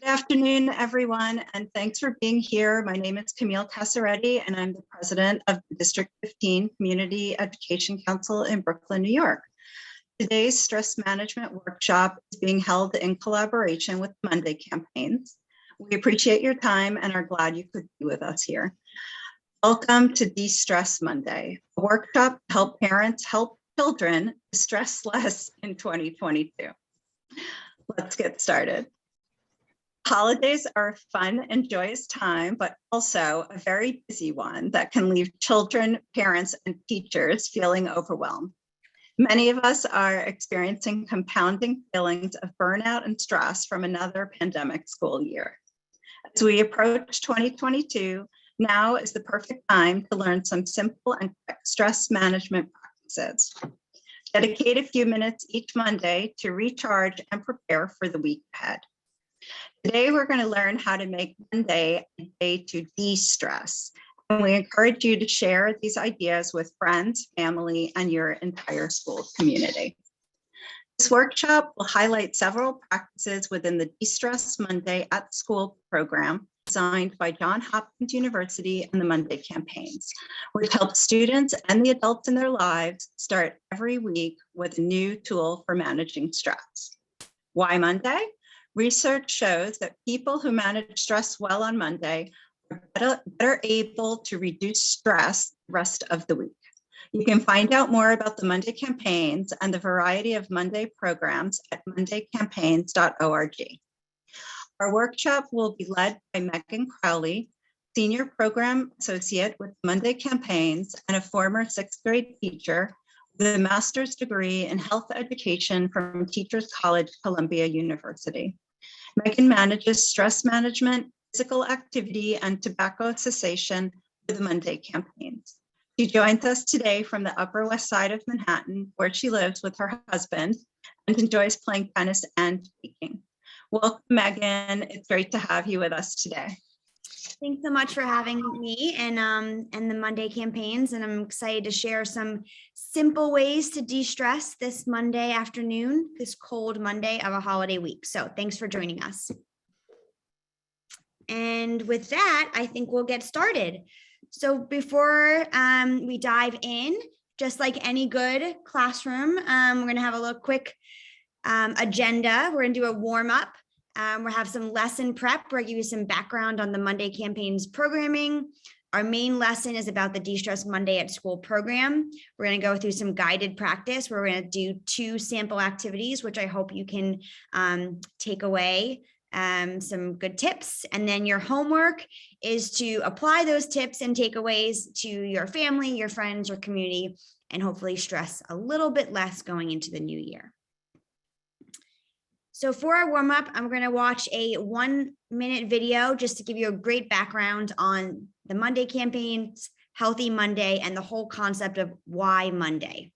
Good afternoon, everyone, and thanks for being here. My name is Camille Casaretti, and I'm the president of the District 15 Community Education Council in Brooklyn, New York. Today's stress management workshop is being held in collaboration with Monday campaigns. We appreciate your time and are glad you could be with us here. Welcome to DeStress Monday, a workshop to help parents help children stress less in 2022. Let's get started. Holidays are a fun and joyous time, but also a very busy one that can leave children, parents, and teachers feeling overwhelmed. Many of us are experiencing compounding feelings of burnout and stress from another pandemic school year. As we approach 2022, now is the perfect time to learn some simple and quick stress management practices. Dedicate a few minutes each Monday to recharge and prepare for the week ahead. Today, we're going to learn how to make Monday a day to de-stress. And we encourage you to share these ideas with friends, family, and your entire school community. This workshop will highlight several practices within the DeStress Monday at School program designed by Johns Hopkins University and the Monday campaigns, which helps students and the adults in their lives start every week with a new tool for managing stress. Why Monday? Research shows that people who manage stress well on Monday are better able to reduce stress the rest of the week. You can find out more about the Monday campaigns and the variety of Monday programs at mondaycampaigns.org. Our workshop will be led by Meghan Crowley, Senior Program Associate with Monday Campaigns and a former sixth grade teacher with a master's degree in health education from Teachers College, Columbia University. Meghan manages stress management, physical activity, and tobacco cessation for the Monday campaigns. She joins us today from the Upper West Side of Manhattan, where she lives with her husband and enjoys playing tennis and speaking. Welcome, Meghan. It's great to have you with us today. Thanks so much for having me and the Monday campaigns. And I'm excited to share some simple ways to de-stress this Monday afternoon, this cold Monday of a holiday week. So thanks for joining us. And with that, I think we'll get started. So before we dive in, just like any good classroom, we're going to have a little quick agenda. We're going to do a warm up. We'll have some lesson prep where I give you some background on the Monday campaigns programming. Our main lesson is about the DeStress Monday at School program. We're going to go through some guided practice. We're going to do 2 sample activities, which I hope you can take away some good tips. And then your homework is to apply those tips and takeaways to your family, your friends, or community, and hopefully stress a little bit less going into the new year. So for our warm up, I'm going to watch a 1-minute video just to give you a great background on the Monday campaigns, Healthy Monday, and the whole concept of why Monday.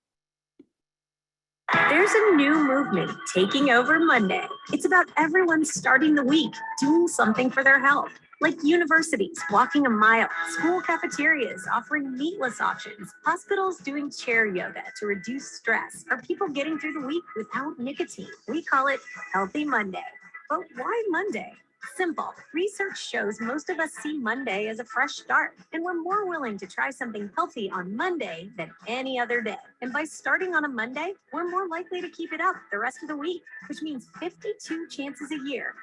There's a new movement taking over Monday. It's about everyone starting the week doing something for their health, like universities walking a mile, school cafeterias offering meatless options, hospitals doing chair yoga to reduce stress, or people getting through the week without nicotine. We call it Healthy Monday. But why Monday? Simple. Research shows most of us see Monday as a fresh start, and we're more willing to try something healthy on Monday than any other day. And by starting on a Monday, we're more likely to keep it up the rest of the week, which means 52 chances a year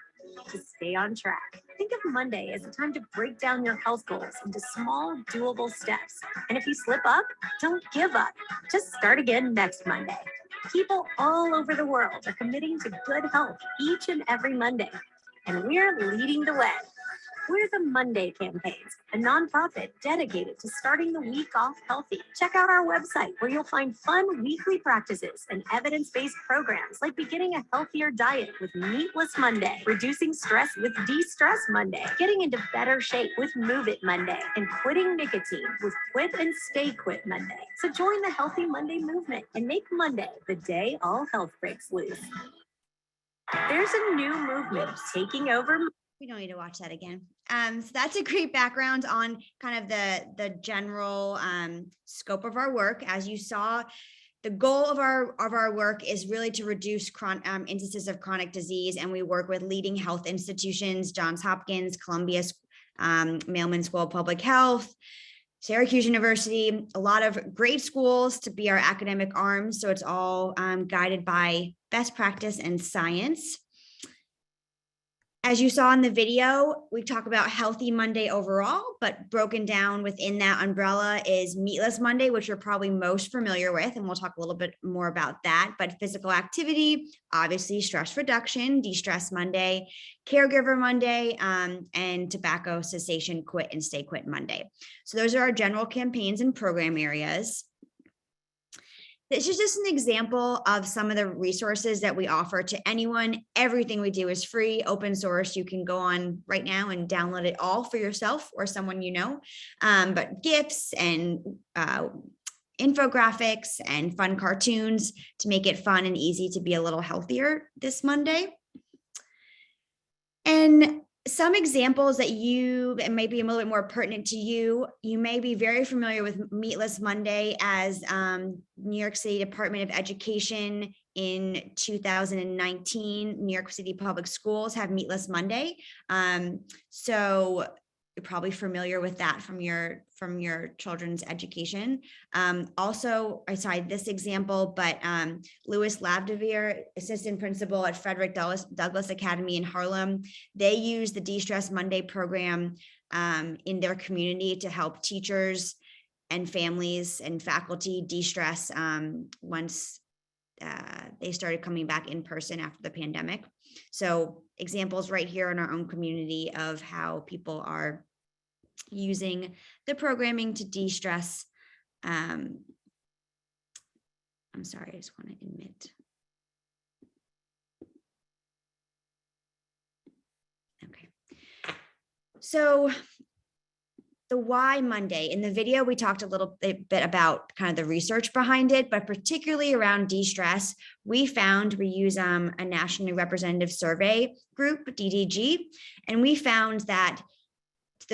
to stay on track. Think of Monday as a time to break down your health goals into small, doable steps. And if you slip up, don't give up. Just start again next Monday. People all over the world are committing to good health each and every Monday, and we're leading the way. We're the Monday Campaigns, a nonprofit dedicated to starting the week off healthy. Check out our website where you'll find fun weekly practices and evidence-based programs like beginning a healthier diet with Meatless Monday, reducing stress with De-Stress Monday, getting into better shape with Move It Monday, and quitting nicotine with Quit and Stay Quit Monday. So join the Healthy Monday movement and make Monday the day all health breaks loose. There's a new movement taking over. We don't need to watch that again. So that's a great background on kind of the general scope of our work. As you saw, the goal of our work is really to reduce instances of chronic disease, and we work with leading health institutions, Johns Hopkins, Columbia, Mailman School of Public Health, Syracuse University, a lot of great schools to be our academic arms. So it's all guided by best practice and science. As you saw in the video, we talk about Healthy Monday overall, but broken down within that umbrella is Meatless Monday, which you're probably most familiar with, and we'll talk a little bit more about that. But physical activity, obviously stress reduction, DeStress Monday, Caregiver Monday, and Tobacco Cessation Quit and Stay Quit Monday. So those are our general campaigns and program areas. This is just an example of some of the resources that we offer to anyone. Everything we do is free, open source. You can go on right now and download it all for yourself or someone you know. But GIFs and infographics and fun cartoons to make it fun and easy to be a little healthier this Monday. And some examples that may be a little bit more pertinent to you. You may be very familiar with Meatless Monday as New York City Department of Education in 2019. New York City Public Schools have Meatless Monday. So you're probably familiar with that from your children's education. Also, I cited this example, but Louis Labdevere, assistant principal at Frederick Douglass Academy in Harlem, they use the DeStress Monday program in their community to help teachers and families and faculty de-stress once they started coming back in person after the pandemic. So examples right here in our own community of how people are using the programming to de-stress. I'm sorry, I just want to admit. Okay. So the why Monday. In the video, we talked a little bit about kind of the research behind it, but particularly around de-stress, we use a nationally representative survey group, DDG, and we found that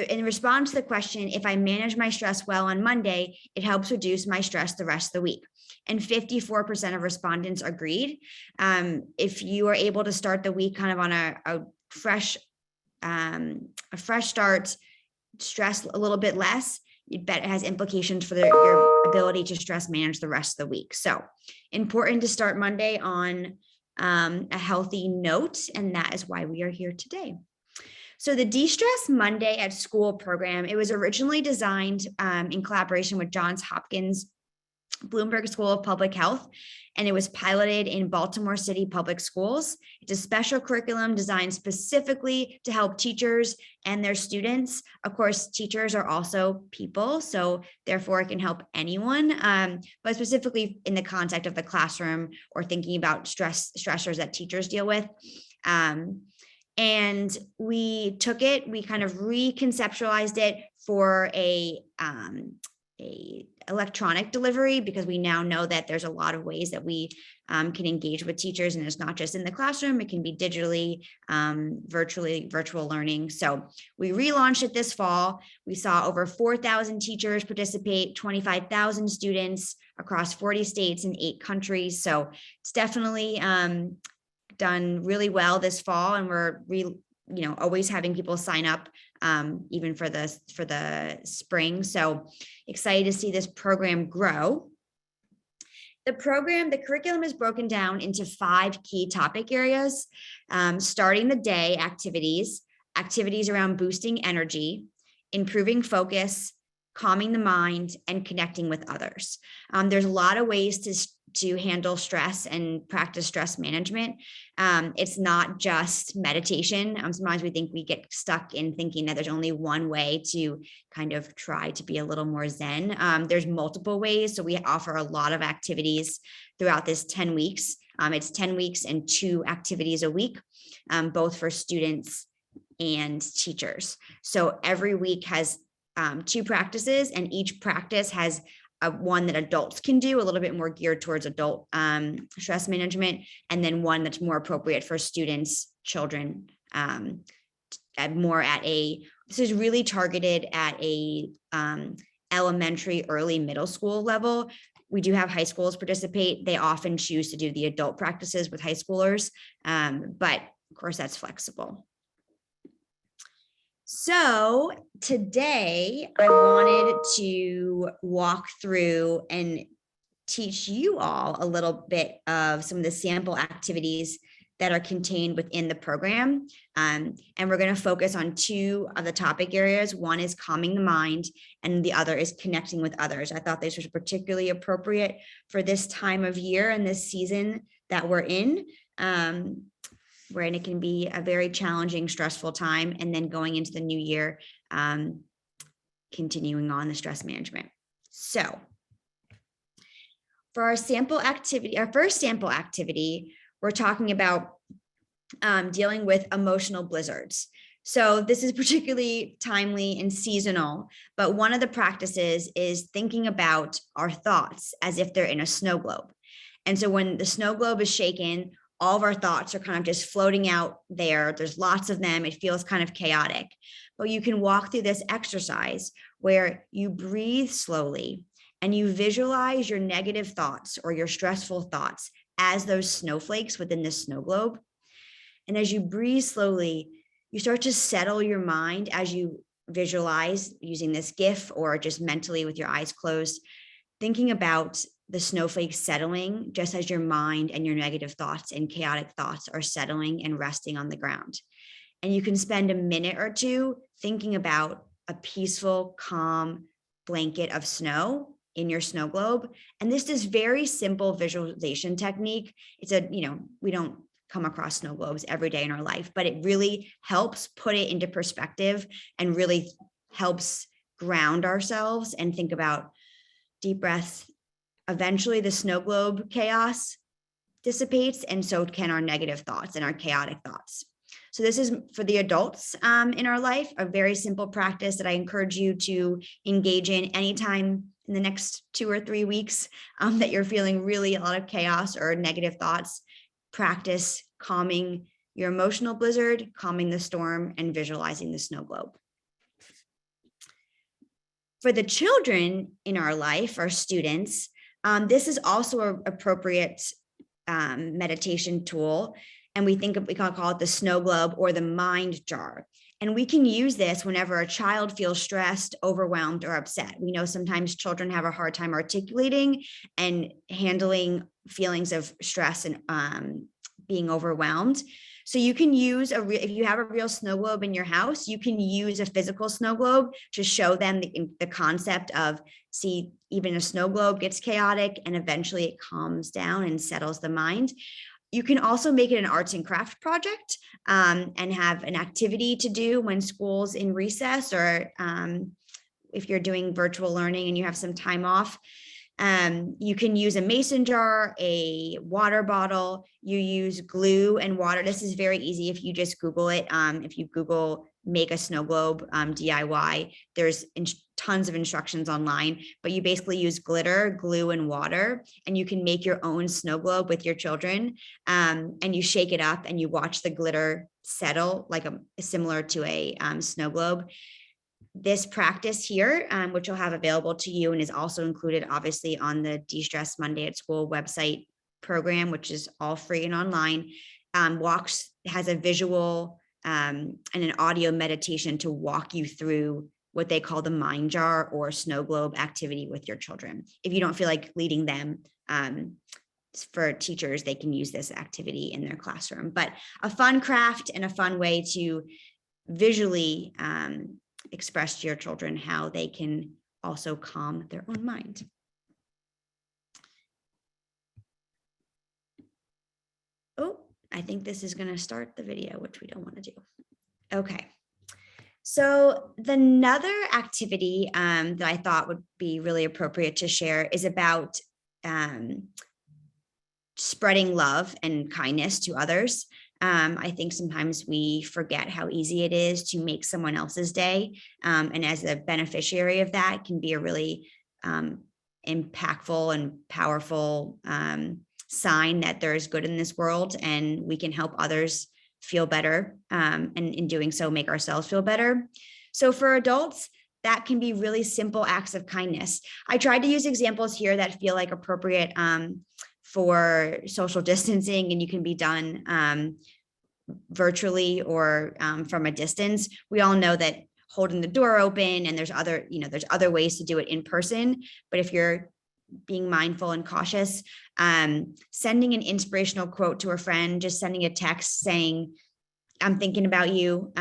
in response to the question, if I manage my stress well on Monday, it helps reduce my stress the rest of the week. And 54% of respondents agreed. If you are able to start the week kind of on a fresh start, stress a little bit less, you bet it has implications for your ability to stress manage the rest of the week. So important to start Monday on a healthy note, and that is why we are here today. So the DeStress Monday at School program, it was originally designed in collaboration with Johns Hopkins Bloomberg School of Public Health, and it was piloted in Baltimore City Public Schools. It's a special curriculum designed specifically to help teachers and their students. Of course, teachers are also people, so therefore it can help anyone, but specifically in the context of the classroom or thinking about stressors that teachers deal with. And we took it, we kind of reconceptualized it for a electronic delivery, because we now know that there's a lot of ways that we can engage with teachers, and it's not just in the classroom, it can be digitally, virtual learning. So we relaunched it this fall. We saw over 4,000 teachers participate, 25,000 students across 40 states and 8 countries. So it's definitely done really well this fall, and we're always having people sign up even for the spring. So excited to see this program grow. The curriculum is broken down into 5 key topic areas: starting the day activities around boosting energy, improving focus, calming the mind, and connecting with others. There's a lot of ways to handle stress and practice stress management. It's not just meditation. Sometimes we think we get stuck in thinking that there's only one way to kind of try to be a little more zen. There's multiple ways. So we offer a lot of activities throughout this 10 weeks. It's 10 weeks and 2 activities a week, both for students and teachers. So every week has 2 practices, and each practice has one that adults can do, a little bit more geared towards adult stress management, and then one that's more appropriate for students, children, this is really targeted at a elementary, early middle school level. We do have high schools participate. They often choose to do the adult practices with high schoolers, but of course that's flexible. So today I wanted to walk through and teach you all a little bit of some of the sample activities that are contained within the program. And we're going to focus on two of the topic areas. One is calming the mind, and the other is connecting with others. I thought this was particularly appropriate for this time of year and this season that we're in, wherein it can be a very challenging, stressful time, and then going into the new year, continuing on the stress management. So for our sample activity, our first sample activity, we're talking about dealing with emotional blizzards. So this is particularly timely and seasonal, but one of the practices is thinking about our thoughts as if they're in a snow globe. And so when the snow globe is shaken, all of our thoughts are kind of just floating out there. There's lots of them. It feels kind of chaotic, but you can walk through this exercise where you breathe slowly and you visualize your negative thoughts or your stressful thoughts as those snowflakes within the snow globe. And as you breathe slowly, you start to settle your mind as you visualize using this GIF or just mentally with your eyes closed, thinking about the snowflakes settling just as your mind and your negative thoughts and chaotic thoughts are settling and resting on the ground. And you can spend a minute or two thinking about a peaceful, calm blanket of snow in your snow globe. And this is very simple visualization technique. It's we don't come across snow globes every day in our life, but it really helps put it into perspective and really helps ground ourselves and think about deep breaths. Eventually the snow globe chaos dissipates, and so can our negative thoughts and our chaotic thoughts. So this is for the adults in our life, a very simple practice that I encourage you to engage in anytime in the next 2 or 3 weeks that you're feeling really a lot of chaos or negative thoughts. Practice calming your emotional blizzard, calming the storm, and visualizing the snow globe. For the children in our life, our students, this is also an appropriate meditation tool. And we can call it the snow globe or the mind jar. And we can use this whenever a child feels stressed, overwhelmed, or upset. We know sometimes children have a hard time articulating and handling feelings of stress and being overwhelmed. So you can use if you have a real snow globe in your house, you can use a physical snow globe to show them the concept of, see, even a snow globe gets chaotic and eventually it calms down and settles the mind. You can also make it an arts and craft project and have an activity to do when school's in recess, or if you're doing virtual learning and you have some time off. You can use a mason jar, a water bottle. You use glue and water. This is very easy if you just Google it. If you Google make a snow globe DIY, there's tons of instructions online, but you basically use glitter, glue, and water, and you can make your own snow globe with your children. And you shake it up and you watch the glitter settle similar to a snow globe. This practice here, which you'll have available to you and is also included obviously on the DeStress Monday at School website program, which is all free and online, has a visual and an audio meditation to walk you through what they call the mind jar or snow globe activity with your children. If you don't feel like leading them, for teachers, they can use this activity in their classroom. But a fun craft and a fun way to visually express to your children how they can also calm their own mind. Oh, I think this is going to start the video, which we don't want to do. Okay. So another activity that I thought would be really appropriate to share is about spreading love and kindness to others. I think sometimes we forget how easy it is to make someone else's day. And as a beneficiary of that, can be a really impactful and powerful sign that there is good in this world and we can help others feel better. And in doing so, make ourselves feel better. So for adults, that can be really simple acts of kindness. I tried to use examples here that feel like appropriate for social distancing, and you can be done virtually or from a distance. We all know that holding the door open, and there's other ways to do it in person. But if you're being mindful and cautious, sending an inspirational quote to a friend, just sending a text saying, I'm thinking about you.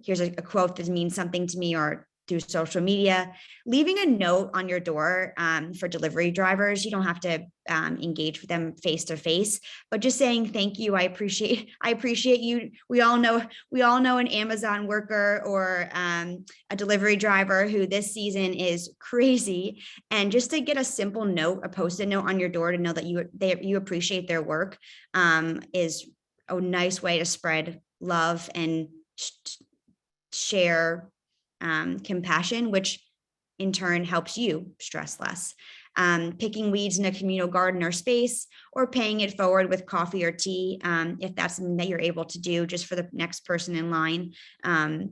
Here's a quote that means something to me, or through social media, leaving a note on your door for delivery drivers. You don't have to engage with them face to face, but just saying thank you. I appreciate you. We all know an Amazon worker or a delivery driver who this season is crazy, and just to get a simple note, a Post-it note on your door to know that you appreciate their work is a nice way to spread love and share compassion, which in turn helps you stress less. Picking weeds in a communal garden or space, or paying it forward with coffee or tea, if that's something that you're able to do just for the next person in line. That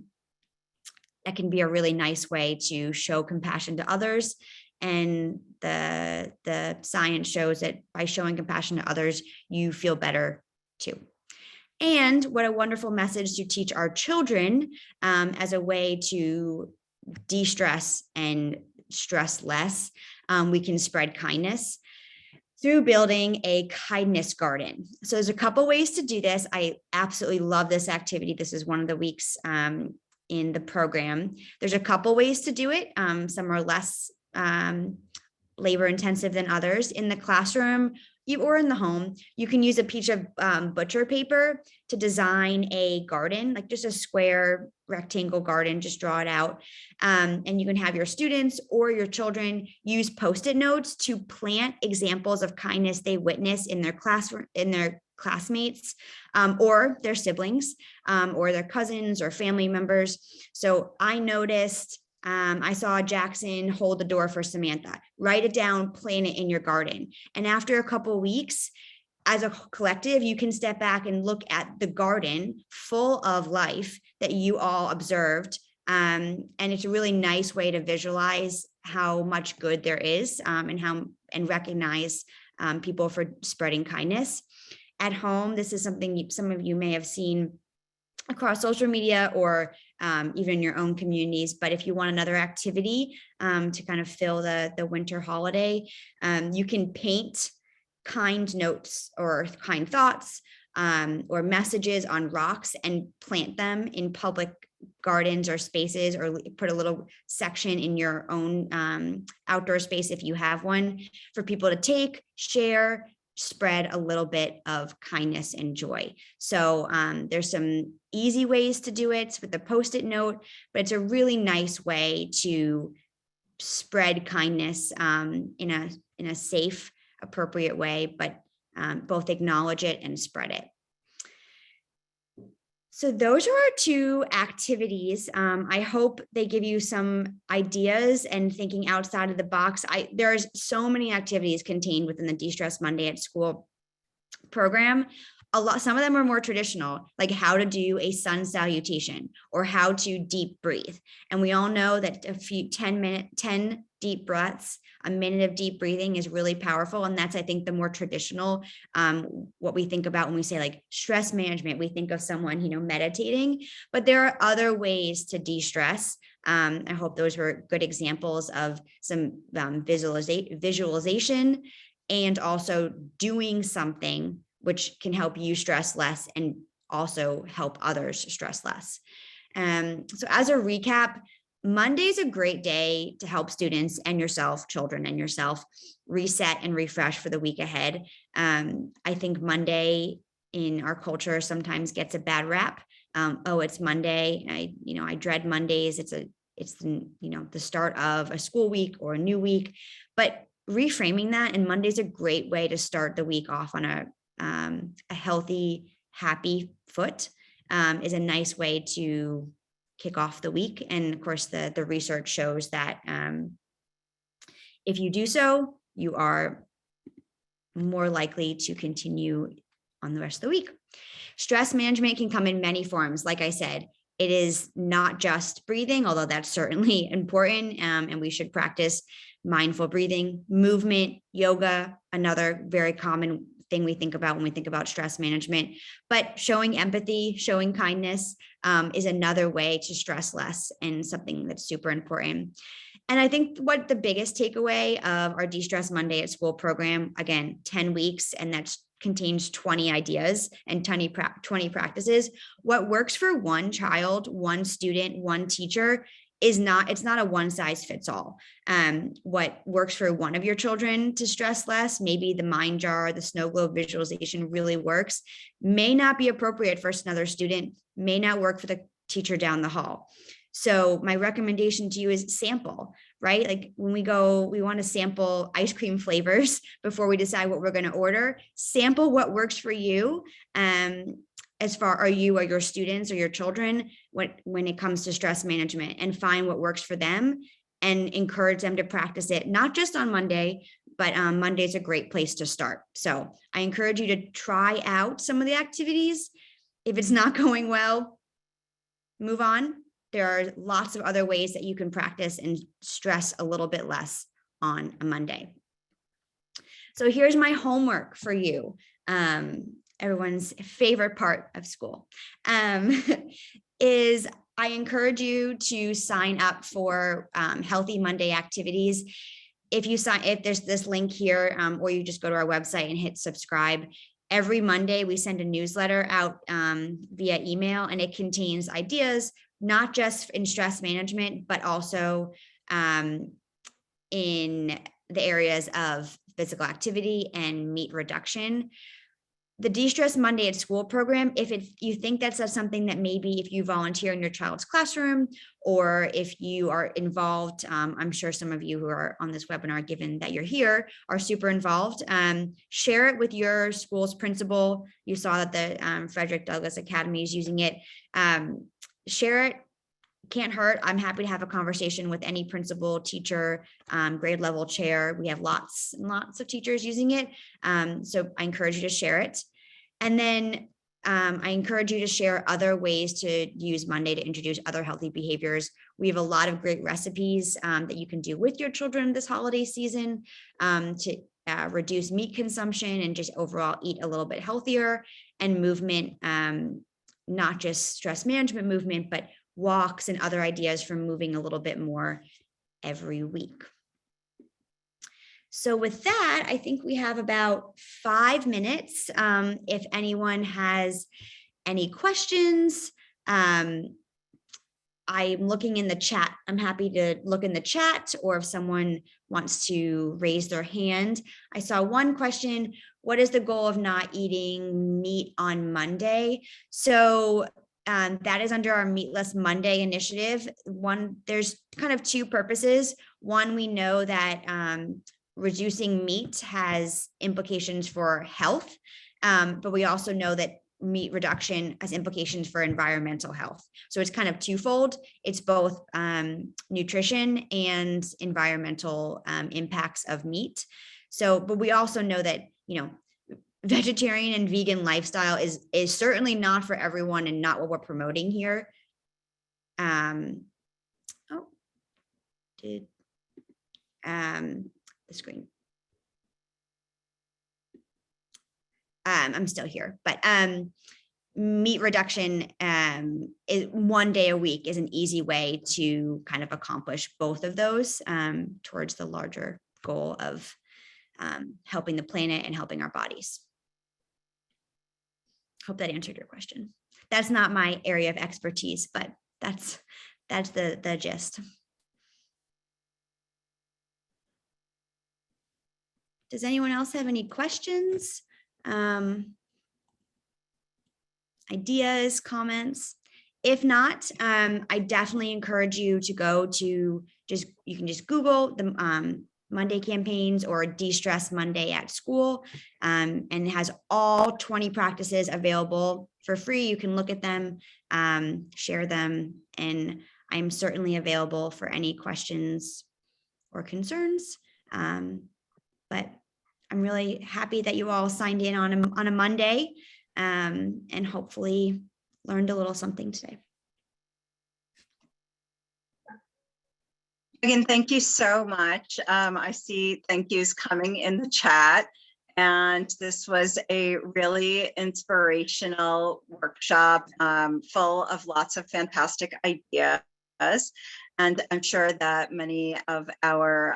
can be a really nice way to show compassion to others. And the science shows that by showing compassion to others, you feel better too. And what a wonderful message to teach our children as a way to de-stress and stress less. We can spread kindness through building a kindness garden. So there's a couple ways to do this. I absolutely love this activity. This is one of the weeks in the program. There's a couple ways to do it. Some are less labor intensive than others. In the classroom or in the home, you can use a piece of butcher paper to design a garden, like just a square rectangle garden, just draw it out. And you can have your students or your children use Post-it notes to plant examples of kindness they witness in their classroom, in their classmates, or their siblings, or their cousins or family members. So I noticed, I saw Jackson hold the door for Samantha. Write it down, plant it in your garden. And after a couple of weeks, as a collective, you can step back and look at the garden full of life that you all observed. And it's a really nice way to visualize how much good there is, and recognize people for spreading kindness. At home, this is something some of you may have seen across social media or even in your own communities. But if you want another activity to kind of fill the winter holiday, you can paint kind notes or kind thoughts or messages on rocks and plant them in public gardens or spaces, or put a little section in your own outdoor space if you have one, for people to take, share, spread a little bit of kindness and joy. So there's some easy ways to do it with the Post-it note, but it's a really nice way to spread kindness in a safe, appropriate way, but both acknowledge it and spread it. So those are our two activities. I hope they give you some ideas and thinking outside of the box. There's so many activities contained within the De-Stress Monday at School program. Some of them are more traditional, like how to do a sun salutation or how to deep breathe. And we all know that a few 10 deep breaths, a minute of deep breathing is really powerful. And that's, I think, the more traditional, what we think about when we say like stress management. We think of someone, meditating, but there are other ways to de-stress. I hope those were good examples of some visualization and also doing something which can help you stress less and also help others stress less. So as a recap, Monday is a great day to help students and yourself, children and yourself, reset and refresh for the week ahead. I think Monday in our culture sometimes gets a bad rap. Oh, it's Monday. I dread Mondays. It's the start of a school week or a new week, but reframing that, and Monday's a great way to start the week off on a healthy, happy foot, is a nice way to kick off the week. And of course, the research shows that if you do so, you are more likely to continue on the rest of the week. Stress management can come in many forms. Like I said, it is not just breathing, although that's certainly important, and we should practice mindful breathing, movement, yoga, another very common thing we think about when we think about stress management. But showing empathy, showing kindness is another way to stress less, and something that's super important. And I think what the biggest takeaway of our DeStress Monday at School program, again, 10 weeks, and that contains 20 ideas and 20 practices. What works for one child, one student, one teacher it's not a one size fits all. What works for one of your children to stress less, maybe the mind jar, the snow globe visualization really works, may not be appropriate for another student, may not work for the teacher down the hall. So my recommendation to you is sample, right? Like when we want to sample ice cream flavors before we decide what we're going to order. Sample what works for you. As far are you or your students or your children when it comes to stress management, and find what works for them and encourage them to practice it, not just on Monday, but Monday is a great place to start. So I encourage you to try out some of the activities. If it's not going well, move on. There are lots of other ways that you can practice and stress a little bit less on a Monday. So here's my homework for you. Everyone's favorite part of school is I encourage you to sign up for Healthy Monday activities. If there's this link here, or you just go to our website and hit subscribe. Every Monday we send a newsletter out via email, and it contains ideas, not just in stress management, but also in the areas of physical activity and meat reduction. The DeStress Monday at School program, if you think that's something that maybe if you volunteer in your child's classroom, or if you are involved, I'm sure some of you who are on this webinar, given that you're here, are super involved. Share it with your school's principal. You saw that the Frederick Douglass Academy is using it. Share it. Can't hurt. I'm happy to have a conversation with any principal, teacher, grade level chair. We have lots and lots of teachers using it. So I encourage you to share it. And then I encourage you to share other ways to use Monday to introduce other healthy behaviors. We have a lot of great recipes that you can do with your children this holiday season to reduce meat consumption and just overall eat a little bit healthier. And movement, not just stress management movement, but walks and other ideas for moving a little bit more every week. So with that, I think we have about 5 minutes. If anyone has any questions, I'm looking in the chat. I'm happy to look in the chat, or if someone wants to raise their hand. I saw one question: what is the goal of not eating meat on Monday? So that is under our Meatless Monday initiative. There's kind of two purposes. One, we know that reducing meat has implications for health, but we also know that meat reduction has implications for environmental health. So it's kind of twofold. It's both nutrition and environmental impacts of meat. So, but we also know that, vegetarian and vegan lifestyle is certainly not for everyone and not what we're promoting here. The screen. I'm still here, but meat reduction is 1 day a week is an easy way to kind of accomplish both of those towards the larger goal of helping the planet and helping our bodies. Hope that answered your question. That's not my area of expertise, but that's the gist. Does anyone else have any questions? Ideas, comments? If not, I definitely encourage you to go to you can just Google the Monday campaigns or DeStress Monday at School, and it has all 20 practices available for free. You can look at them, share them, and I'm certainly available for any questions or concerns. But I'm really happy that you all signed in on a Monday and hopefully learned a little something today. Megan, thank you so much. I see thank yous coming in the chat. And this was a really inspirational workshop, full of lots of fantastic ideas. And I'm sure that many of our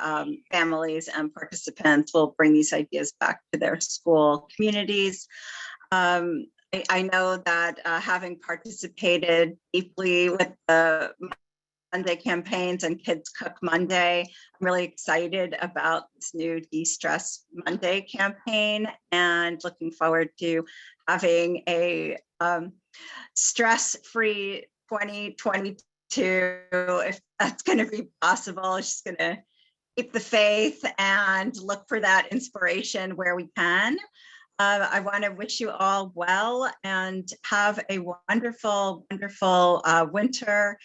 families and participants will bring these ideas back to their school communities. I know that having participated deeply with the Monday campaigns and Kids Cook Monday, I'm really excited about this new DeStress Monday campaign and looking forward to having a stress-free 2022, if that's going to be possible. It's just going to keep the faith and look for that inspiration where we can. I want to wish you all well and have a wonderful, wonderful winter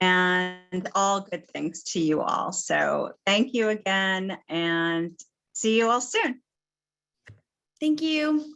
and all good things to you all. So thank you again and see you all soon. Thank you.